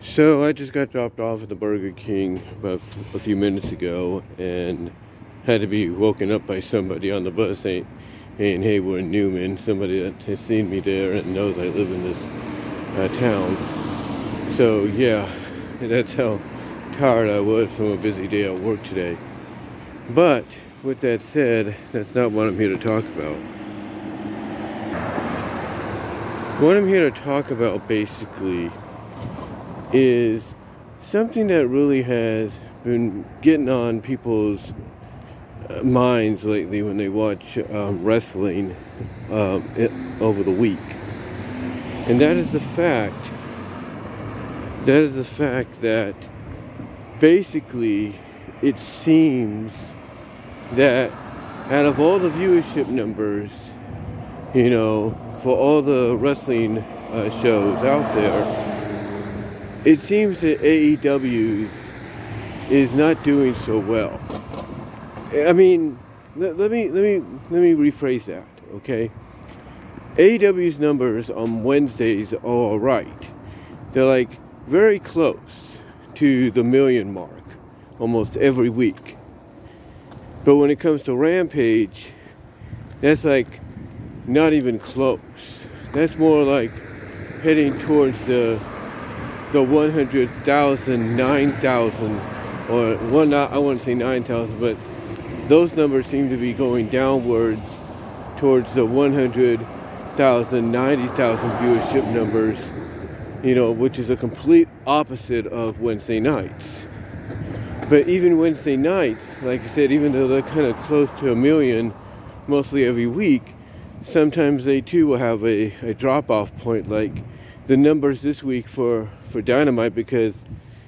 So I just got dropped off at the Burger King about a few minutes ago and had to be woken up by somebody on the bus saying, hey, we're in Newman, somebody that has seen me there and knows I live in this town. So yeah, that's how tired I was from a busy day at work today. But with that said, that's not what I'm here to talk about. What I'm here to talk about basically is something that really has been getting on people's minds lately when they watch wrestling over the week. And that is the fact that basically it seems that out of all the viewership numbers, for all the wrestling shows out there, it seems that AEW is not doing so well. I mean, let me rephrase that, okay? AEW's numbers on Wednesdays are all right. They're like very close to the million mark almost every week. But when it comes to Rampage, that's like not even close. That's more like heading towards the 100,000, 9,000, or well, not, I wouldn't say 9,000, but those numbers seem to be going downwards towards the 100,000, 90,000 viewership numbers, which is a complete opposite of Wednesday nights. But even Wednesday nights, like I said, even though they're kind of close to a million mostly every week, sometimes they too will have a drop-off point, like the numbers this week for Dynamite, because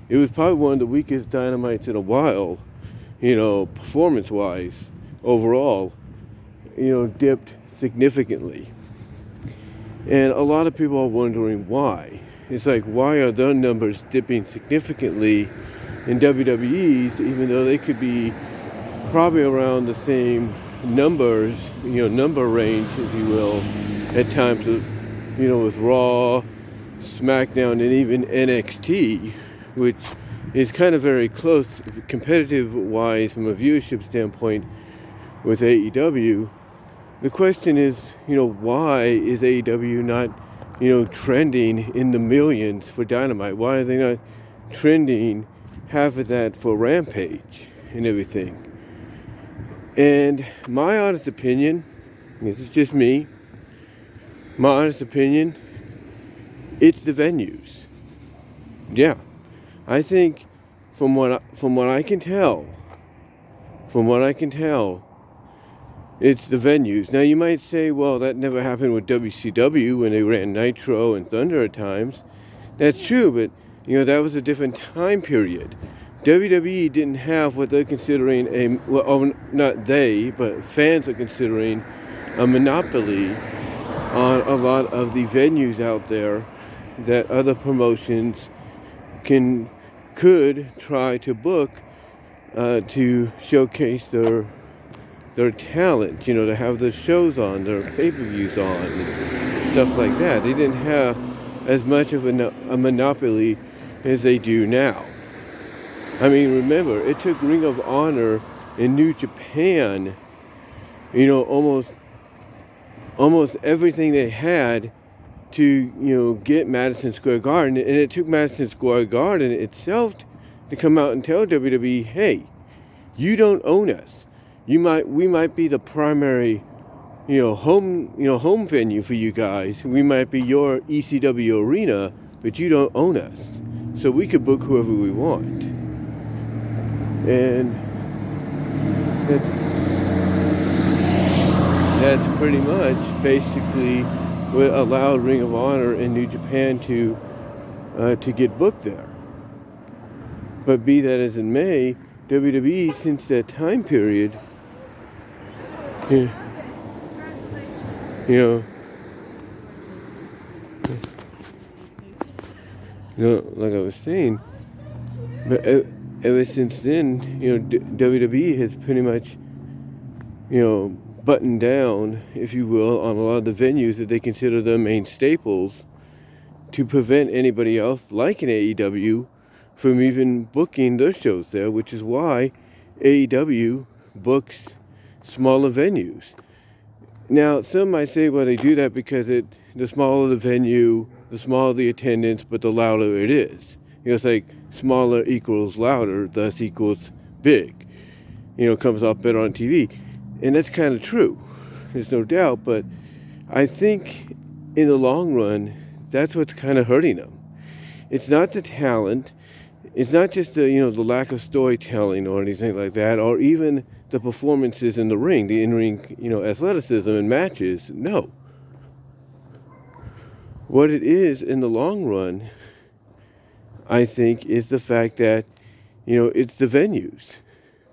it was probably one of the weakest Dynamites in a while, performance-wise, overall, dipped significantly. And a lot of people are wondering why. It's like, why are their numbers dipping significantly in WWE's, even though they could be probably around the same numbers, number range, if you will, at times, with Raw, SmackDown, and even NXT, which is kind of very close competitive-wise from a viewership standpoint with AEW. The question is, why is AEW not, trending in the millions for Dynamite? Why are they not trending half of that for Rampage and everything? And my honest opinion, this is just me, my honest opinion, it's the venues. Yeah, I think from what I can tell, it's the venues. Now you might say, well, that never happened with WCW when they ran Nitro and Thunder at times. That's true, but that was a different time period. WWE didn't have what they're considering not they, but fans are considering a monopoly on a lot of the venues out there that other promotions could try to book to showcase their talent, to have their shows on, their pay-per-views on, and stuff like that. They didn't have as much of a monopoly as they do now. I mean, remember, it took Ring of Honor in New Japan, almost everything they had to, get Madison Square Garden. And it took Madison Square Garden itself to come out and tell WWE, hey, you don't own us. We might be the primary, home venue for you guys. We might be your ECW arena, but you don't own us. So we could book whoever we want. And that's pretty much basically what allowed Ring of Honor in New Japan to get booked there. But be that as it may, WWE since that time period, like I was saying, but ever since then, WWE has pretty much, buttoned down, if you will, on a lot of the venues that they consider their main staples to prevent anybody else, like an AEW, from even booking their shows there, which is why AEW books smaller venues. Now, some might say, well, they do that because the smaller the venue, the smaller the attendance, but the louder it is. It's like smaller equals louder, thus equals big. Comes off better on TV. And that's kind of true. There's no doubt, but I think in the long run, that's what's kind of hurting them. It's not the talent. It's not just the lack of storytelling or anything like that, or even the performances in the ring, the in-ring, athleticism and matches. No. What it is in the long run, I think, is the fact that, it's the venues.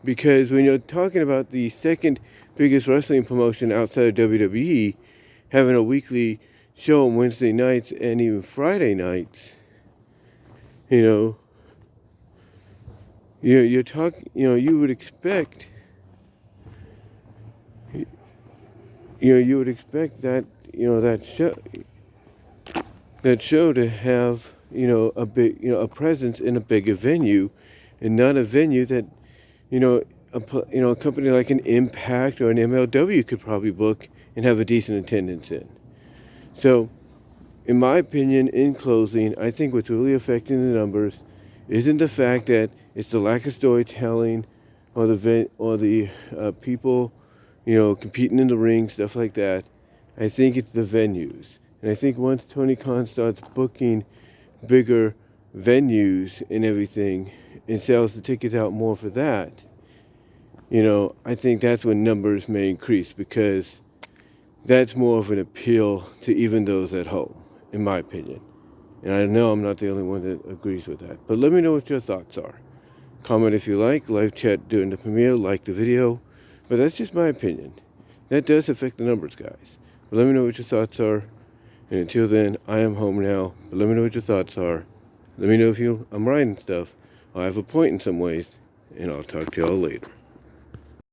Because when you're talking about the second biggest wrestling promotion outside of WWE having a weekly show on Wednesday nights and even Friday nights, you're talking, you would expect, you would expect that, that show to have, a big, a presence in a bigger venue, and not a venue that, a company like an Impact or an MLW could probably book and have a decent attendance in. So, in my opinion, in closing, I think what's really affecting the numbers isn't the fact that it's the lack of storytelling or the people, competing in the ring, stuff like that. I think it's the venues. And I think once Tony Khan starts booking bigger venues and everything and sells the tickets out more for that, I think that's when numbers may increase, because that's more of an appeal to even those at home, in my opinion. And I know I'm not the only one that agrees with that. But let me know what your thoughts are. Comment if you like, live chat during the premiere, like the video. But that's just my opinion. That does affect the numbers, guys. But let me know what your thoughts are. And until then, I am home now. But let me know what your thoughts are. Let me know if I'm right and stuff. I have a point in some ways. And I'll talk to y'all later.